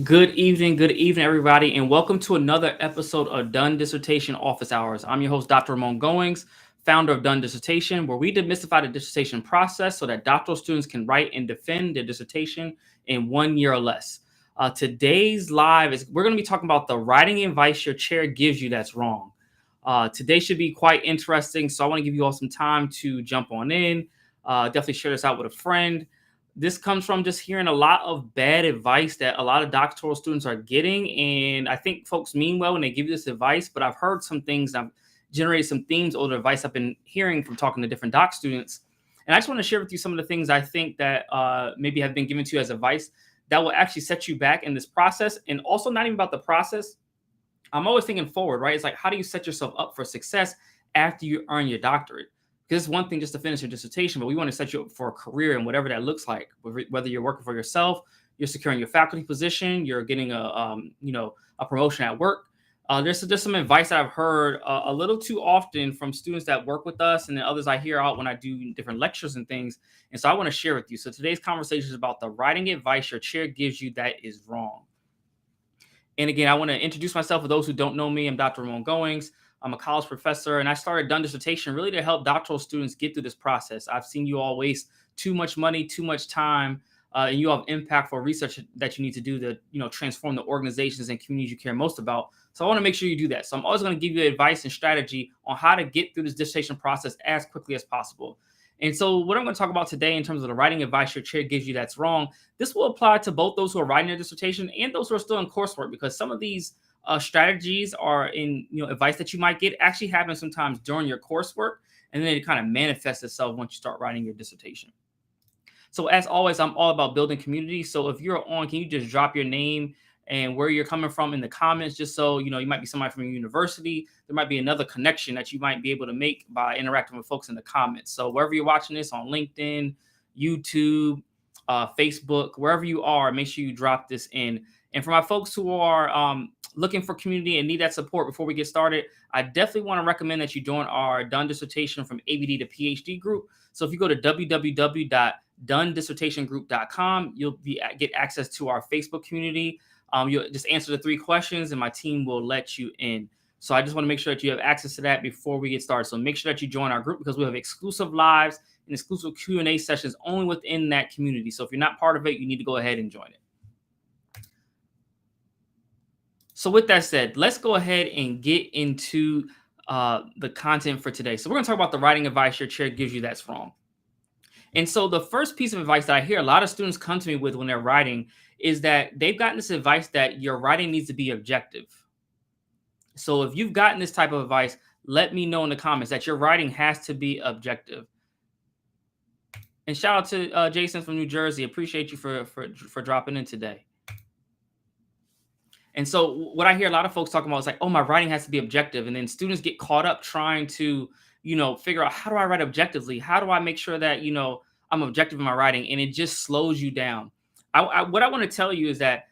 Good evening, everybody, and welcome to another episode of Done Dissertation Office Hours. I'm your host, Dr. Ramon Goings, founder of Done Dissertation, where we demystify the dissertation process so that doctoral students can write and defend their dissertation in 1 year or less. Today's live is we're going to be talking about the writing advice your chair gives you that's wrong. Today should be quite interesting, so I want to give you all some time to jump on in. Definitely share this out with a friend. This comes from just hearing a lot of bad advice that a lot of doctoral students are getting. And I think folks mean well when they give you this advice, but I've heard some things, I've generated some themes or the advice I've been hearing from talking to different doc students. And I just want to share with you some of the things I think that maybe have been given to you as advice that will actually set you back in this process. And also not even about the process. I'm always thinking forward, right? It's like, how do you set yourself up for success after you earn your doctorate? Because it's one thing just to finish your dissertation, but we want to set you up for a career and whatever that looks like. Whether you're working for yourself, you're securing your faculty position, you're getting a promotion at work. There's just some advice that I've heard a little too often from students that work with us, and then others I hear out when I do different lectures and things. And so I want to share with you. So today's conversation is about the writing advice your chair gives you that is wrong. And again, I want to introduce myself for those who don't know me. I'm Dr. Ramon Goings. I'm a college professor, and I started Done Dissertation really to help doctoral students get through this process. I've seen you all waste too much money, too much time, and you have impactful research that you need to do to, transform the organizations and communities you care most about. So I want to make sure you do that. So I'm always going to give you advice and strategy on how to get through this dissertation process as quickly as possible. And so what I'm going to talk about today in terms of the writing advice your chair gives you that's wrong, this will apply to both those who are writing their dissertation and those who are still in coursework, because some of these strategies are in advice that you might get actually happen sometimes during your coursework, and then it kind of manifests itself once you start writing your dissertation. So as always, I'm all about building community. So if you're on, can you just drop your name and where you're coming from in the comments, just so you might be somebody from a university. There might be another connection that you might be able to make by interacting with folks in the comments. So wherever you're watching this, on LinkedIn, YouTube, Facebook, wherever you are, make sure you drop this in. And for my folks who are looking for community and need that support before we get started, I definitely want to recommend that you join our Done Dissertation from ABD to PhD group. So if you go to www.donedissertationgroup.com, you'll get access to our Facebook community. You'll just answer the 3 questions and my team will let you in. So I just want to make sure that you have access to that before we get started. So make sure that you join our group, because we have exclusive lives and exclusive Q&A sessions only within that community. So if you're not part of it, you need to go ahead and join it. So with that said, let's go ahead and get into the content for today. So we're going to talk about the writing advice your chair gives you that's wrong. And so the first piece of advice that I hear a lot of students come to me with when they're writing is that they've gotten this advice that your writing needs to be objective. So if you've gotten this type of advice, let me know in the comments that your writing has to be objective. And shout out to Jason from New Jersey. Appreciate you for dropping in today. And so what I hear a lot of folks talking about is like, oh, my writing has to be objective. And then students get caught up trying to, figure out, how do I write objectively? How do I make sure that, I'm objective in my writing? And it just slows you down. What I want to tell you is that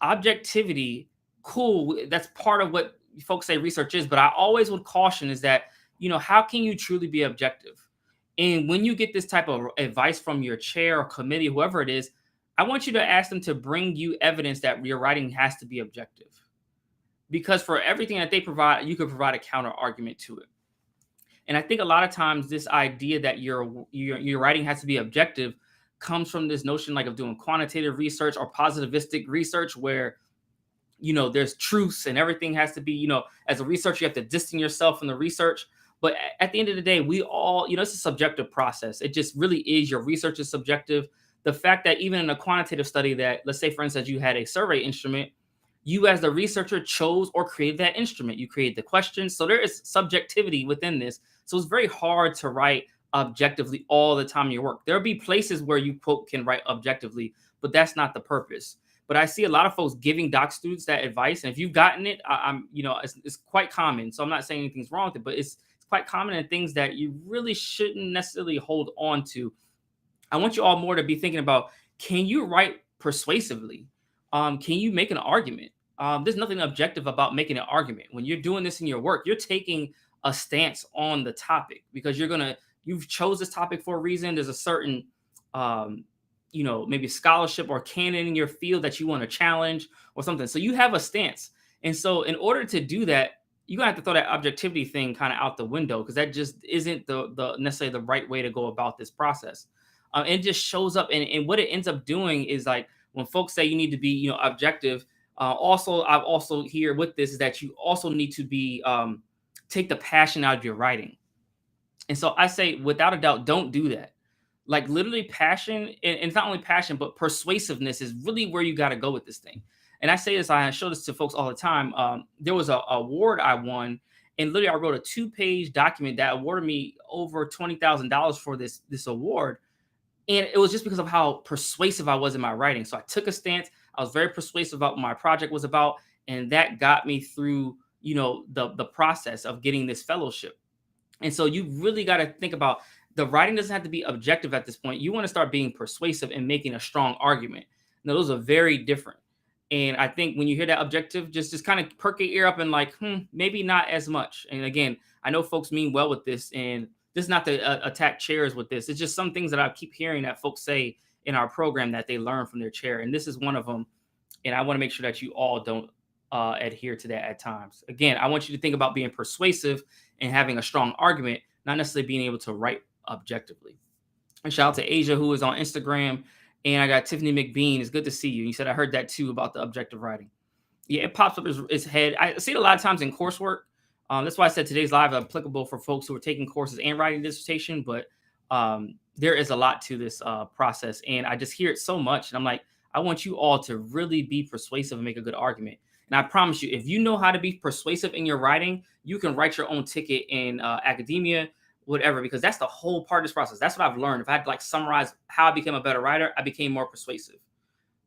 objectivity, cool, that's part of what folks say research is. But I always would caution is that, how can you truly be objective? And when you get this type of advice from your chair or committee, whoever it is, I want you to ask them to bring you evidence that your writing has to be objective. Because for everything that they provide, you could provide a counter argument to it. And I think a lot of times this idea that your writing has to be objective comes from this notion like of doing quantitative research or positivistic research where, there's truths and everything has to be, as a researcher, you have to distance yourself from the research. But at the end of the day, we all, it's a subjective process. It just really is. Your research is subjective. The fact that even in a quantitative study that, let's say, for instance, you had a survey instrument, you as the researcher chose or created that instrument. You created the questions. So there is subjectivity within this. So it's very hard to write objectively all the time in your work. There'll be places where you, quote, can write objectively, but that's not the purpose. But I see a lot of folks giving doc students that advice. And if you've gotten it, it's quite common. So I'm not saying anything's wrong with it, but it's quite common in things that you really shouldn't necessarily hold on to. I want you all more to be thinking about, can you write persuasively? Can you make an argument? There's nothing objective about making an argument. When you're doing this in your work, you're taking a stance on the topic because you've chose this topic for a reason. There's a certain maybe scholarship or canon in your field that you want to challenge or something. So you have a stance. And so in order to do that, you're gonna have to throw that objectivity thing kind of out the window, because that just isn't the necessarily the right way to go about this process. It just shows up, and what it ends up doing is, like, when folks say you need to be, objective. Also, I've also hear with this is that you also need to be take the passion out of your writing. And so I say, without a doubt, don't do that. Like, literally, passion, and it's not only passion, but persuasiveness is really where you got to go with this thing. And I say this, I show this to folks all the time. There was a award I won, and literally I wrote a 2-page document that awarded me over $20,000 for this award. And it was just because of how persuasive I was in my writing. So I took a stance. I was very persuasive about what my project was about, and that got me through, the process of getting this fellowship. And so you really got to think about, the writing doesn't have to be objective at this point. You want to start being persuasive and making a strong argument. Now, those are very different. And I think when you hear that objective, just kind of perk your ear up and, like, maybe not as much. And again, I know folks mean well with this, and this is not to attack chairs with this. It's just some things that I keep hearing that folks say in our program that they learn from their chair. And this is one of them. And I want to make sure that you all don't adhere to that at times. Again, I want you to think about being persuasive and having a strong argument, not necessarily being able to write objectively. And shout out to Asia, who is on Instagram. And I got Tiffany McBean. It's good to see you. You said, I heard that too about the objective writing. Yeah, it pops up his head. I see it a lot of times in coursework. That's why I said today's live is applicable for folks who are taking courses and writing dissertation. But there is a lot to this process. And I just hear it so much. And I'm like, I want you all to really be persuasive and make a good argument. And I promise you, if you know how to be persuasive in your writing, you can write your own ticket in academia, whatever, because that's the whole part of this process. That's what I've learned. If I had to, like, summarize how I became a better writer, I became more persuasive.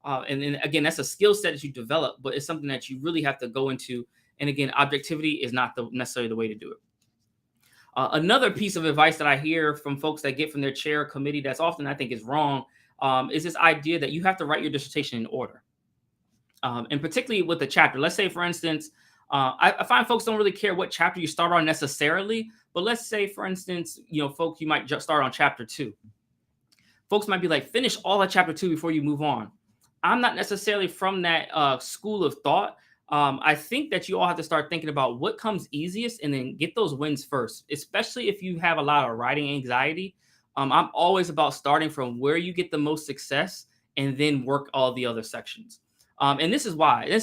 And then again, that's a skill set that you develop, but it's something that you really have to go into. And again, objectivity is not necessarily the way to do it. Another piece of advice that I hear from folks that get from their chair or committee that's often, I think, is wrong, is this idea that you have to write your dissertation in order. And particularly with the chapter. Let's say, for instance, I find folks don't really care what chapter you start on necessarily, but let's say, for instance, folks, you might just start on chapter 2. Folks might be like, finish all of chapter 2 before you move on. I'm not necessarily from that school of thought. I think that you all have to start thinking about what comes easiest and then get those wins first, especially if you have a lot of writing anxiety. I'm always about starting from where you get the most success and then work all the other sections. And this is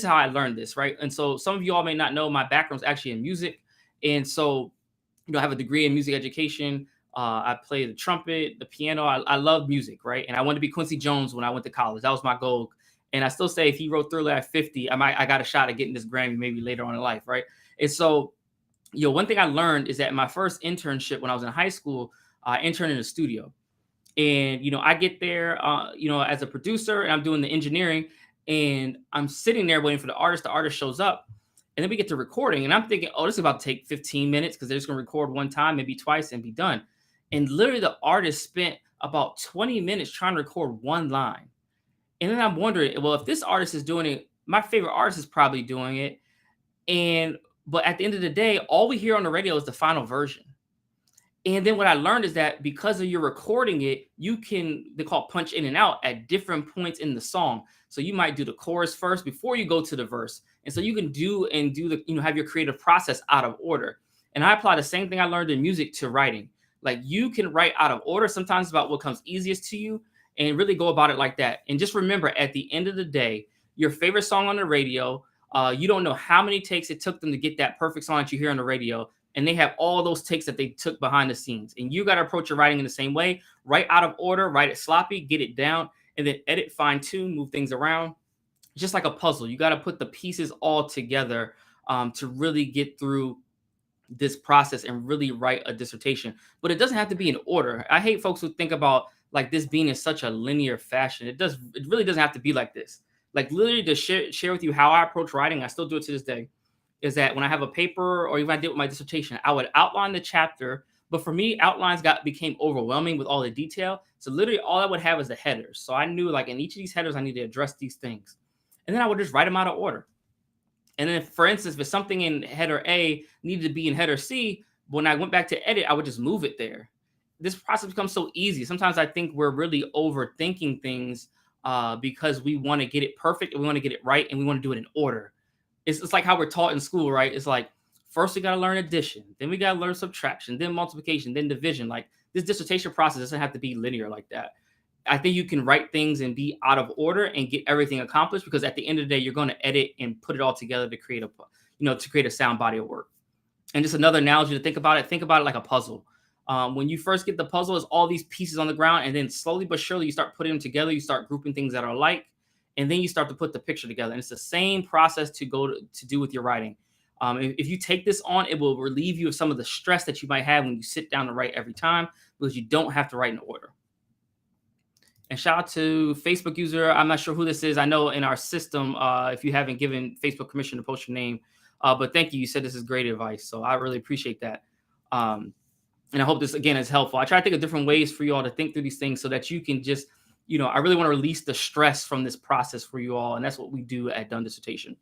how I learned this, right? And so some of you all may not know, my background is actually in music. And so, I have a degree in music education. I play the trumpet, the piano. I love music, right? And I wanted to be Quincy Jones when I went to college. That was my goal. And I still say, if he wrote Thriller at 50, I got a shot at getting this Grammy maybe later on in life, right? And so, one thing I learned is that my first internship when I was in high school, I interned in a studio. And, I get there, as a producer, and I'm doing the engineering, and I'm sitting there waiting for the artist. The artist shows up, and then we get to recording, and I'm thinking, oh, this is about to take 15 minutes because they're just going to record one time, maybe twice, and be done. And literally, the artist spent about 20 minutes trying to record one line. And then I'm wondering, well, if this artist is doing it, my favorite artist is probably doing it. But at the end of the day, all we hear on the radio is the final version. And then what I learned is that because of your recording it, they call punch in and out at different points in the song. So you might do the chorus first before you go to the verse. And so you can do have your creative process out of order. And I apply the same thing I learned in music to writing. Like, you can write out of order sometimes about what comes easiest to you, and really go about it like that. And just remember, at the end of the day, your favorite song on the radio, you don't know how many takes it took them to get that perfect song that you hear on the radio. And they have all those takes that they took behind the scenes. And you got to approach your writing in the same way. Write out of order, write it sloppy, get it down, and then edit, fine tune, move things around. Just like a puzzle. You got to put the pieces all together to really get through this process and really write a dissertation. But it doesn't have to be in order. I hate folks who think about, like, this being in such a linear fashion. It really doesn't have to be like this. Like, literally, to share with you how I approach writing, I still do it to this day, is that when I have a paper, or even I did with my dissertation, I would outline the chapter. But for me, outlines became overwhelming with all the detail. So literally all I would have is the headers. So I knew, like, in each of these headers, I need to address these things. And then I would just write them out of order. And then, for instance, if something in header A needed to be in header C, when I went back to edit, I would just move it there. this process becomes so easy. Sometimes I think we're really overthinking things because we want to get it perfect and we want to get it right and we want to do it in order. It's like how we're taught in school, right? It's like first we got to learn addition, then we got to learn subtraction, then multiplication, then division. Like this dissertation process doesn't have to be linear like that. I think you can write things and be out of order and get everything accomplished because at the end of the day, you're going to edit and put it all together to create a sound body of work. And just another analogy to think about it like a puzzle. When you first get the puzzle, it's all these pieces on the ground, and then slowly but surely you start putting them together. You start grouping things that are alike, and then you start to put the picture together. And it's the same process to do with your writing. If you take this on, it will relieve you of some of the stress that you might have when you sit down to write every time because you don't have to write in order. And shout out to Facebook user. I'm not sure who this is. I know in our system, if you haven't given Facebook permission to post your name, but thank you. You said this is great advice, so I really appreciate that. And I hope this again is helpful. I try to think of different ways for you all to think through these things so that you can just, I really want to release the stress from this process for you all, and that's what we do at Done Dissertation.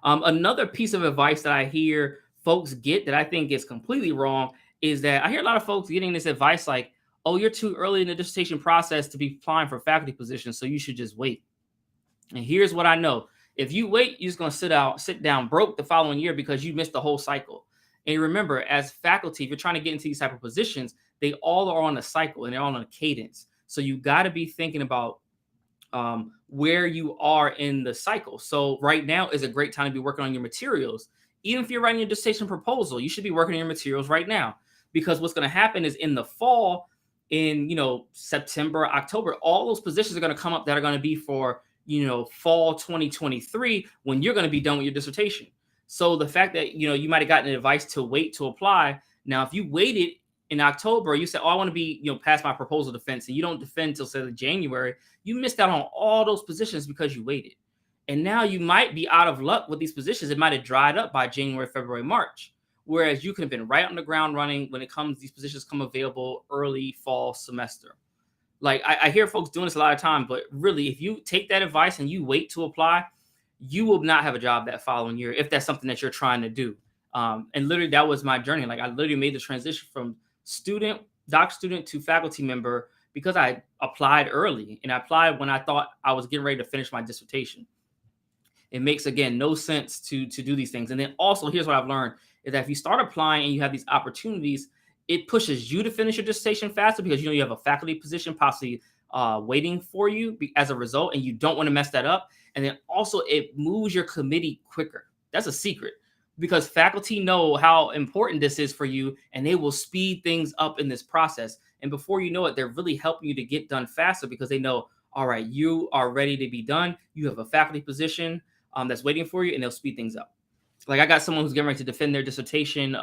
Another piece of advice that I hear folks get that I think is completely wrong is that I hear a lot of folks getting this advice like, oh, you're too early in the dissertation process to be applying for faculty positions, so you should just wait. And here's what I know. If you wait, you're just going to sit down broke the following year because you missed the whole cycle. And remember, as faculty, if you're trying to get into these type of positions, they all are on a cycle and they're all on a cadence. So you got to be thinking about where you are in the cycle. So right now is a great time to be working on your materials. Even if you're writing a dissertation proposal, you should be working on your materials right now, because what's going to happen is in the fall, in September, October, all those positions are going to come up that are going to be for fall 2023 when you're going to be done with your dissertation. So the fact that you might have gotten advice to wait to apply. Now, if you waited in October, you said, "Oh, I want to be past my proposal defense," and you don't defend until say January, you missed out on all those positions because you waited. And now you might be out of luck with these positions. It might have dried up by January, February, March. Whereas you could have been right on the ground running when these positions come available early fall semester. Like I hear folks doing this a lot of time, but really, if you take that advice and you wait to apply, you will not have a job that following year if that's something that you're trying to do. And literally, that was my journey. Like I literally made the transition from doc student to faculty member because I applied early, and I applied when I thought I was getting ready to finish my dissertation. It makes, again, no sense to do these things. And then also, here's what I've learned is that if you start applying and you have these opportunities, it pushes you to finish your dissertation faster because you have a faculty position possibly waiting for you as a result, and you don't want to mess that up. And then also it moves your committee quicker. That's a secret because faculty know how important this is for you, and they will speed things up in this process. And before you know it, they're really helping you to get done faster because they know, all right, you are ready to be done. You have a faculty position that's waiting for you, and they'll speed things up. Like I got someone who's getting ready to defend their dissertation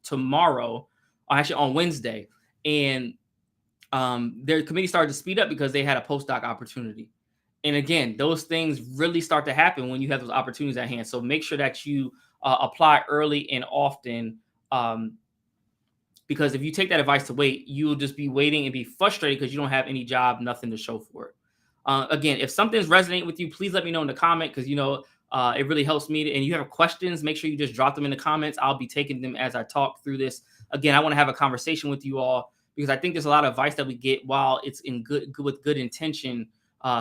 tomorrow, actually on Wednesday, and their committee started to speed up because they had a postdoc opportunity. And again, those things really start to happen when you have those opportunities at hand. So make sure that you apply early and often, because if you take that advice to wait, you'll just be waiting and be frustrated because you don't have any job, nothing to show for it. Again, if something's resonating with you, please let me know in the comment because it really helps me. And you have questions, make sure you just drop them in the comments. I'll be taking them as I talk through this. Again, I want to have a conversation with you all because I think there's a lot of advice that we get while it's with good intention,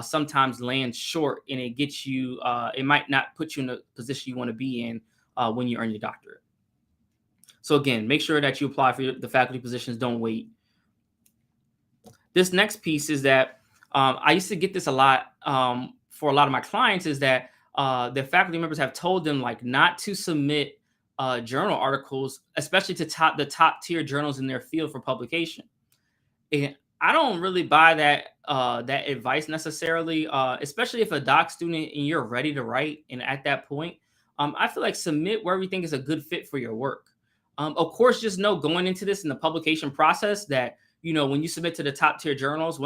sometimes lands short, and it gets you. It might not put you in the position you want to be in when you earn your doctorate. So again, make sure that you apply for the faculty positions. Don't wait. This next piece is that I used to get this a lot for a lot of my clients is that their faculty members have told them like not to submit journal articles, especially to the top tier journals in their field for publication. And I don't really buy that advice necessarily, especially if a doc student and you're ready to write. And at that point, I feel like submit where we think is a good fit for your work. Of course, just know going into this in the publication process that, when you submit to the top tier journals,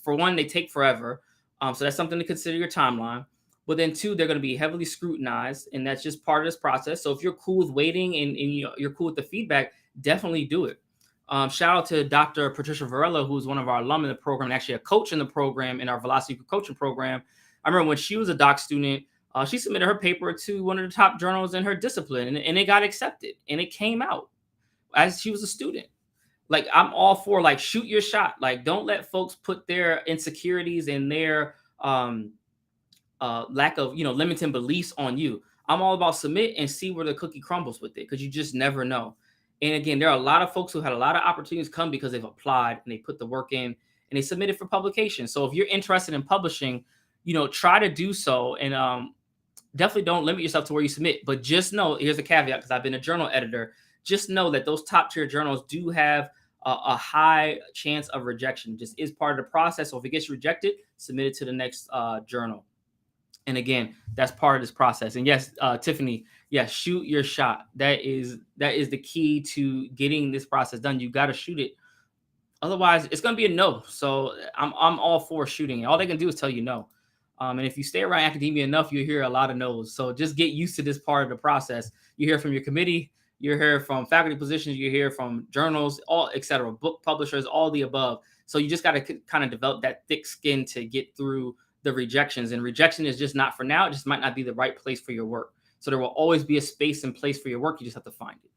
for one, they take forever. So that's something to consider your timeline. But then two, they're going to be heavily scrutinized, and that's just part of this process. So if you're cool with waiting and you're cool with the feedback, definitely do it. Shout out to Dr. Patricia Varela, who's one of our alum in the program, and actually a coach in the program, in our Velocity Coaching program. I remember when she was a doc student, she submitted her paper to one of the top journals in her discipline, and it got accepted, and it came out as she was a student. Like, I'm all for, like, shoot your shot. Like, don't let folks put their insecurities and their lack of, limiting beliefs on you. I'm all about submit and see where the cookie crumbles with it, because you just never know. And again, there are a lot of folks who had a lot of opportunities come because they've applied and they put the work in and they submitted for publication. So if you're interested in publishing, try to do so. And definitely don't limit yourself to where you submit. But just know, here's a caveat, because I've been a journal editor. Just know that those top tier journals do have a high chance of rejection. Just is part of the process. So if it gets rejected, submit it to the next journal. And again, that's part of this process. And yes, Tiffany, yes, shoot your shot. That is the key to getting this process done. You got to shoot it. Otherwise, it's going to be a no. So I'm all for shooting. All they can do is tell you no. And if you stay around academia enough, you'll hear a lot of no's. So just get used to this part of the process. You hear from your committee, you hear from faculty positions, you hear from journals, all etc., book publishers, all the above. So you just got to kind of develop that thick skin to get through the rejections. And rejection is just not for now. It just might not be the right place for your work. So there will always be a space and place for your work. You just have to find it.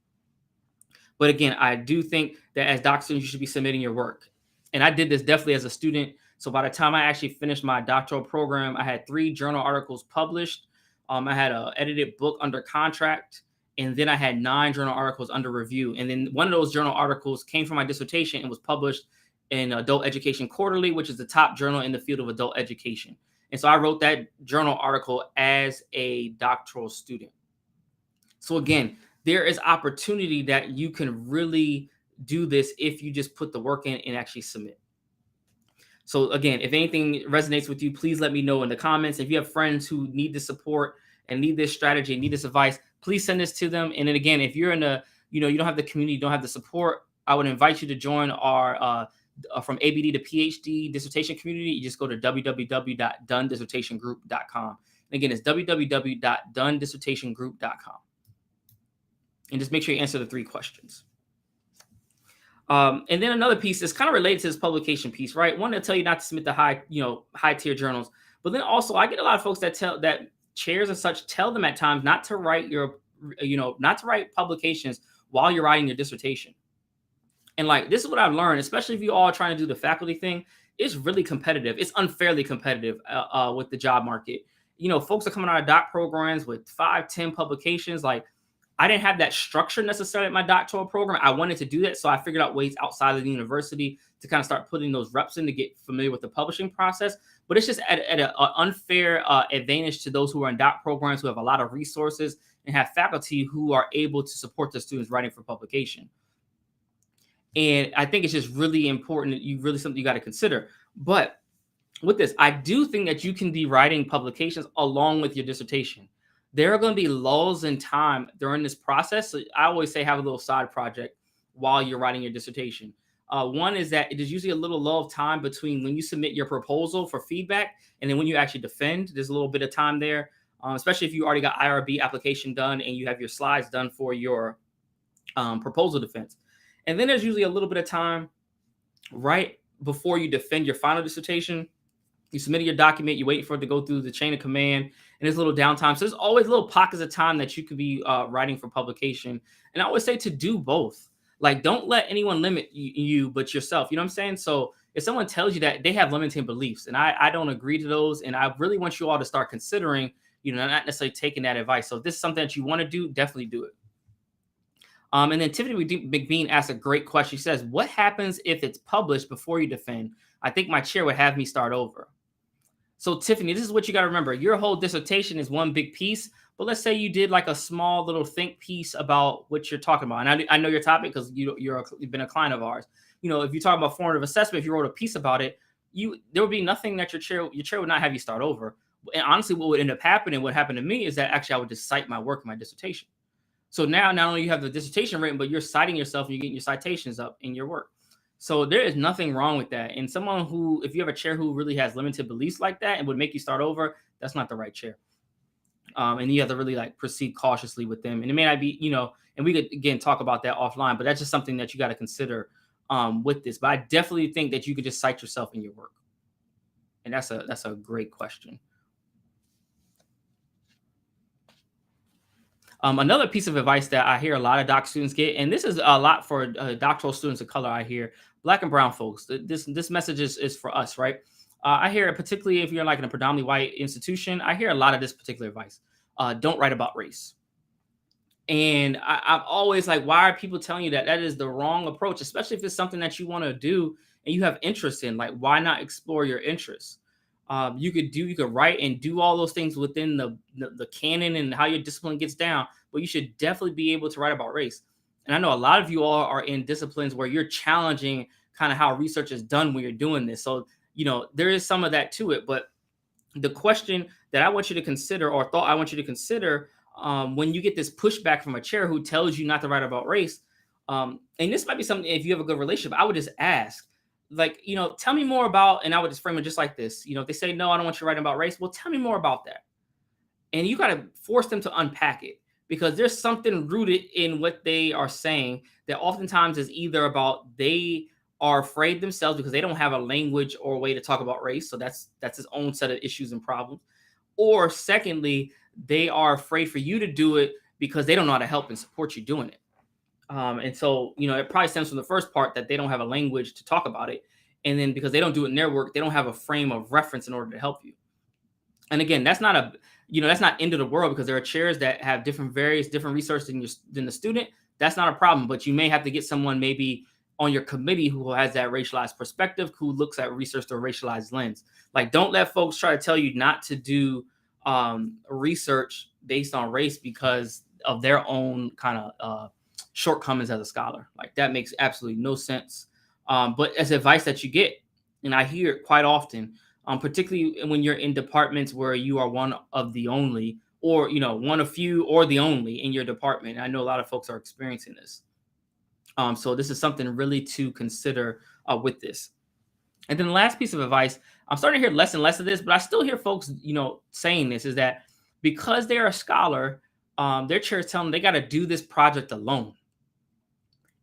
But again, I do think that as doctorate students, you should be submitting your work. And I did this definitely as a student. So by the time I actually finished my doctoral program, I had 3 journal articles published. I had an edited book under contract. And then I had 9 journal articles under review. And then one of those journal articles came from my dissertation and was published in Adult Education Quarterly, which is the top journal in the field of adult education. And so I wrote that journal article as a doctoral student. So again, there is opportunity that you can really do this if you just put the work in and actually submit. So again, if anything resonates with you, please let me know in the comments. If you have friends who need this support and need this strategy, need this advice, please send this to them. And then again, if you're in a, you don't have the community, don't have the support, I would invite you to join our from ABD to PhD dissertation community. You just go to www.donedissertationgroup.com. And again, it's www.donedissertationgroup.com. And just make sure you answer the 3 questions. And then another piece is kind of related to this publication piece, right? One, to tell you not to submit the high tier journals. But then also I get a lot of folks that chairs and such tell them at times not to write not to write publications while you're writing your dissertation. And like, this is what I've learned, especially if you all are trying to do the faculty thing, it's really competitive. It's unfairly competitive with the job market. Folks are coming out of doc programs with 5, 10 publications. Like, I didn't have that structure necessarily at my doctoral program. I wanted to do that. So I figured out ways outside of the university to kind of start putting those reps in to get familiar with the publishing process. But it's just at an unfair advantage to those who are in doc programs, who have a lot of resources and have faculty who are able to support the students writing for publication. And I think it's just really important that something you got to consider. But with this, I do think that you can be writing publications along with your dissertation. There are going to be lulls in time during this process. So I always say have a little side project while you're writing your dissertation. One is that it is usually a little lull of time between when you submit your proposal for feedback and then when you actually defend. There's a little bit of time there, especially if you already got IRB application done and you have your slides done for your proposal defense. And then there's usually a little bit of time right before you defend your final dissertation. You submitted your document, you wait for it to go through the chain of command, and there's a little downtime. So there's always little pockets of time that you could be writing for publication. And I always say to do both. Like, don't let anyone limit you but yourself. You know what I'm saying? So if someone tells you that, they have limiting beliefs, and I don't agree to those. And I really want you all to start considering, not necessarily taking that advice. So if this is something that you want to do, definitely do it. And then Tiffany McBean asked a great question. She says, what happens if it's published before you defend? I think my chair would have me start over. So Tiffany, this is what you got to remember. Your whole dissertation is one big piece, but let's say you did like a small little think piece about what you're talking about. And I know your topic because you've been a client of ours. If you talk about formative assessment, if you wrote a piece about it, there would be nothing that your chair would not have you start over. And honestly, what would end up happening, what happened to me, is that actually I would just cite my work in my dissertation. So now not only you have the dissertation written, but you're citing yourself and you're getting your citations up in your work. So there is nothing wrong with that. And someone who, if you have a chair who really has limited beliefs like that and would make you start over, that's not the right chair. And you have to really proceed cautiously with them. And it may not be, and we could again talk about that offline, but that's just something that you got to consider with this. But I definitely think that you could just cite yourself in your work. And that's a great question. Another piece of advice that I hear a lot of doc students get, and this is a lot for doctoral students of color, I hear Black and brown folks. This message is for us, right? I hear it particularly if you're like in a predominantly white institution. I hear a lot of this particular advice. Don't write about race. And I'm always like, why are people telling you that? That is the wrong approach, especially if it's something that you want to do and you have interest in. Like, why not explore your interests? You could write and do all those things within the canon and how your discipline gets down, but you should definitely be able to write about race. And I know a lot of you all are in disciplines where you're challenging kind of how research is done when you're doing this. So, there is some of that to it, but the question that I want you to consider, or thought I want you to consider, when you get this pushback from a chair who tells you not to write about race, and this might be something, if you have a good relationship, I would just ask, like, tell me more about, and I would just frame it just like this. If they say, no, I don't want you writing about race, well, tell me more about that. And you got to force them to unpack it, because there's something rooted in what they are saying that oftentimes is either about they are afraid themselves because they don't have a language or a way to talk about race. So that's its own set of issues and problems. Or secondly, they are afraid for you to do it because they don't know how to help and support you doing it. And so, it probably stems from the first part, that they don't have a language to talk about it. And then because they don't do it in their work, they don't have a frame of reference in order to help you. And again, that's not that's not end of the world, because there are chairs that have different research than the student. That's not a problem, but you may have to get someone maybe on your committee who has that racialized perspective, who looks at research through a racialized lens. Like, don't let folks try to tell you not to do research based on race because of their own kind of shortcomings as a scholar. Like, that makes absolutely no sense. But as advice that you get, and I hear it quite often, particularly when you're in departments where you are one of the only, or one of few, or the only in your department. I know a lot of folks are experiencing this. So this is something really to consider with this. And then the last piece of advice, I'm starting to hear less and less of this, but I still hear folks, saying this, is that because they're a scholar, their chair is telling them they got to do this project alone.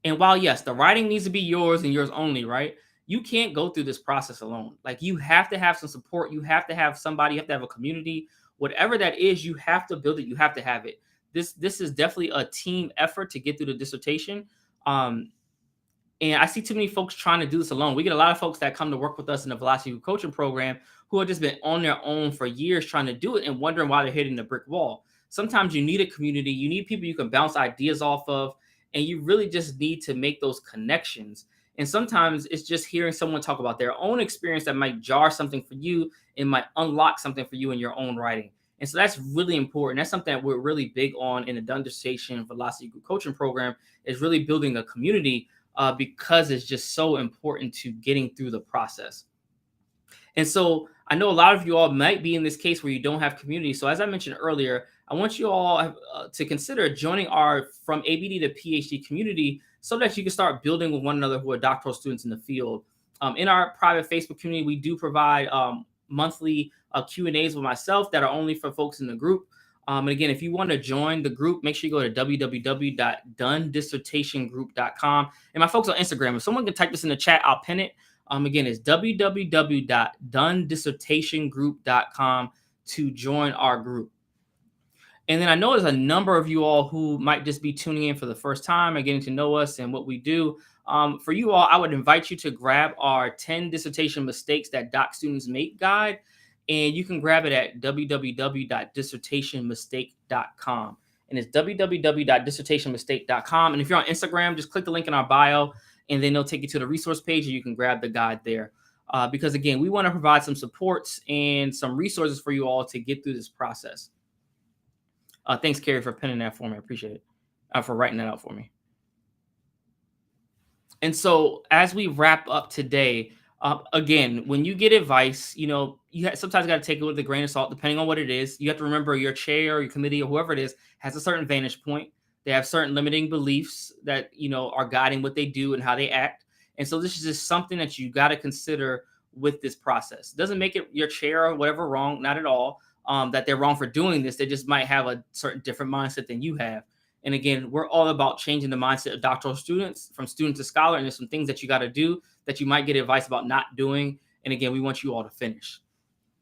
And while, yes, the writing needs to be yours and yours only, right? You can't go through this process alone. Like, you have to have some support. You have to have somebody, you have to have a community, whatever that is, you have to build it. You have to have it. This is definitely a team effort to get through the dissertation. And I see too many folks trying to do this alone. We get a lot of folks that come to work with us in the Velocity Coaching Program who have just been on their own for years trying to do it and wondering why they're hitting the brick wall. Sometimes you need a community. You need people you can bounce ideas off of, and you really just need to make those connections. And sometimes it's just hearing someone talk about their own experience that might jar something for you and might unlock something for you in your own writing. And so that's really important. That's something that we're really big on in the Done Dissertation Velocity Coaching Program, is really building a community, because it's just so important to getting through the process. And so I know a lot of you all might be in this case where you don't have community. So as I mentioned earlier, I want you all to consider joining our From ABD to PhD community, so that you can start building with one another who are doctoral students in the field. In our private Facebook community, we do provide monthly Q&As with myself that are only for folks in the group. And again, if you want to join the group, make sure you go to www.donedissertationgroup.com. And my folks on Instagram, if someone can type this in the chat, I'll pin it. Again, it's www.donedissertationgroup.com to join our group. And then I know there's a number of you all who might just be tuning in for the first time and getting to know us and what we do. For you all, I would invite you to grab our 10 dissertation mistakes that doc students make guide. And you can grab it at www.dissertationmistake.com. And it's www.dissertationmistake.com. And if you're on Instagram, just click the link in our bio, and then they'll take you to the resource page, and you can grab the guide there. Because again, we want to provide some supports and some resources for you all to get through this process. Thanks, Carrie, for pinning that for me. I appreciate it, for writing that out for me. And so as we wrap up today, again, when you get advice, you sometimes got to take it with a grain of salt, depending on what it is. You have to remember your chair, your committee, or whoever it is has a certain vantage point. They have certain limiting beliefs that, are guiding what they do and how they act. And so this is just something that you got to consider with this process. It doesn't make it your chair or whatever wrong, not at all. That they're wrong for doing this. They just might have a certain different mindset than you have. And again, we're all about changing the mindset of doctoral students, from student to scholar. And there's some things that you got to do that you might get advice about not doing. And again, we want you all to finish.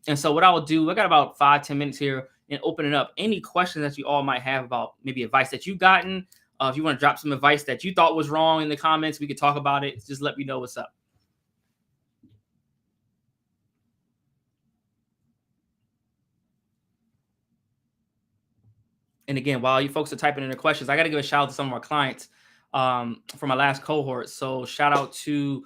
And so what I will do, I got about 5-10 minutes here. and opening up any questions that you all might have about maybe advice that you've gotten. If you want to drop some advice that you thought was wrong in the comments, we could talk about it. Just let me know what's up. And again, while you folks are typing in the questions, I got to give a shout out to some of our clients from my last cohort. So shout out to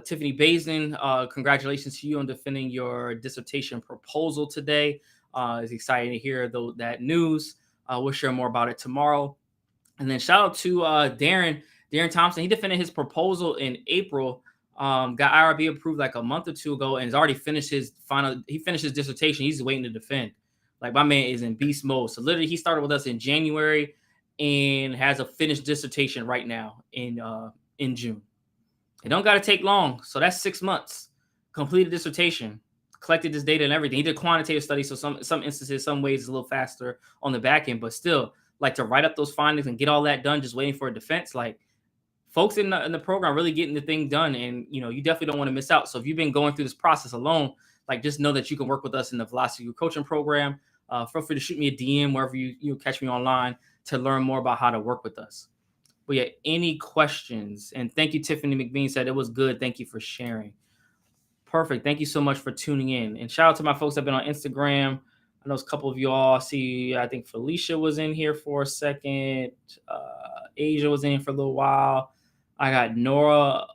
Tiffany Bazin. Congratulations to you on defending your dissertation proposal today. It's exciting to hear that news. We'll share more about it tomorrow. And then shout out to Darren Thompson. He defended his proposal in April. Got IRB approved like a month or two ago, and has already finished his final. He finished his dissertation. He's waiting to defend. Like, my man is in beast mode. So literally, he started with us in January and has a finished dissertation right now in June. It don't got to take long. So that's 6 months. Completed dissertation, collected this data and everything. He did quantitative studies, so some instances, some ways, it's a little faster on the back end, but still, like, to write up those findings and get all that done, just waiting for a defense. Like, folks in the program really getting the thing done, and you definitely don't want to miss out. So if you've been going through this process alone, like, just know that you can work with us in the Velocity Coaching Program. Feel free to shoot me a DM wherever you catch me online to learn more about how to work with us. But yeah, any questions? And thank you, Tiffany McBean said it was good. Thank you for sharing. Perfect. Thank you so much for tuning in. And shout out to my folks that have been on Instagram. I know a couple of y'all. See, I think Felicia was in here for a second. Asia was in for a little while. I got Nora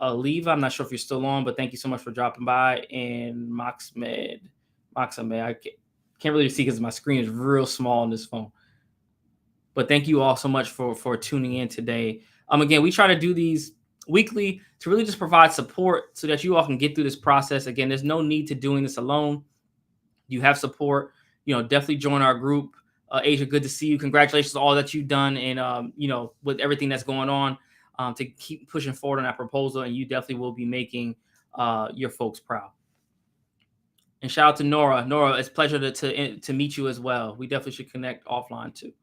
Aliva. I'm not sure if you're still on, but thank you so much for dropping by. And Moxmed. I can't really see because my screen is real small on this phone. But thank you all so much for tuning in today. Again, we try to do these weekly to really just provide support so that you all can get through this process. Again, there's no need to doing this alone. You have support. Definitely join our group. Asia, good to see you. Congratulations on all that you've done, and with everything that's going on, to keep pushing forward on that proposal. And you definitely will be making your folks proud. And shout out to Nora. Nora, it's a pleasure to meet you as well. We definitely should connect offline too.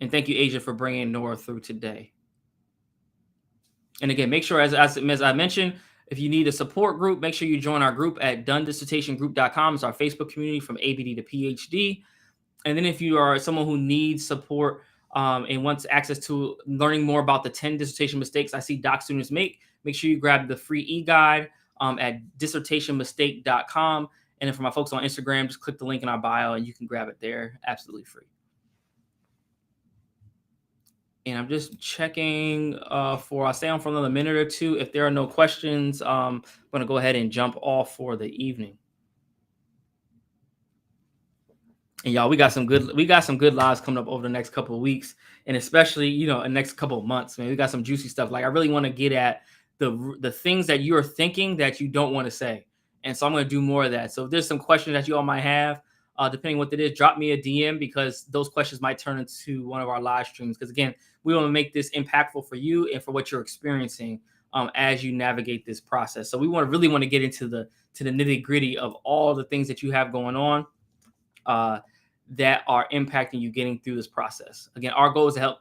And thank you, Asia, for bringing Nora through today. And again, make sure, as I mentioned, if you need a support group, make sure you join our group at donedissertationgroup.com. It's our Facebook community from ABD to PhD. And then if you are someone who needs support and wants access to learning more about the 10 dissertation mistakes I see doc students make sure you grab the free e-guide at dissertationmistake.com. And then for my folks on Instagram, just click the link in our bio and you can grab it there absolutely free. And I'm just checking I'll stay on for another minute or two. If there are no questions, I'm going to go ahead and jump off for the evening. And y'all, we got some good lives coming up over the next couple of weeks, and especially, the next couple of months, man. We got some juicy stuff. Like, I really want to get at the things that you're thinking that you don't want to say. And so I'm going to do more of that. So if there's some questions that you all might have, depending what it is, drop me a DM, because those questions might turn into one of our live streams. Because again, we want to make this impactful for you and for what you're experiencing as you navigate this process. So we really want to get into the nitty gritty of all the things that you have going on that are impacting you getting through this process. Again, our goal is to help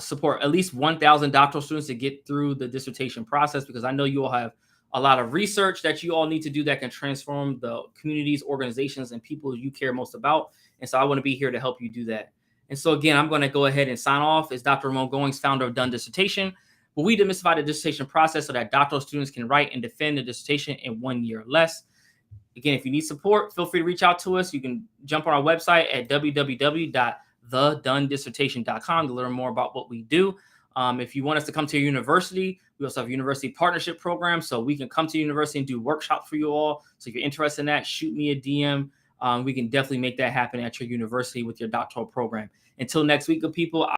support at least 1,000 doctoral students to get through the dissertation process, because I know you all have a lot of research that you all need to do that can transform the communities, organizations, and people you care most about. And so I want to be here to help you do that. And so again, I'm going to go ahead and sign off as Dr. Ramon Goings, founder of Done Dissertation, where we demystify the dissertation process so that doctoral students can write and defend a dissertation in 1 year or less. Again, if you need support, feel free to reach out to us. You can jump on our website at www.thedonedissertation.com to learn more about what we do. If you want us to come to your university, we also have a university partnership program, so we can come to university and do workshops for you all. So if you're interested in that, shoot me a DM. We can definitely make that happen at your university with your doctoral program. Until next week, good people.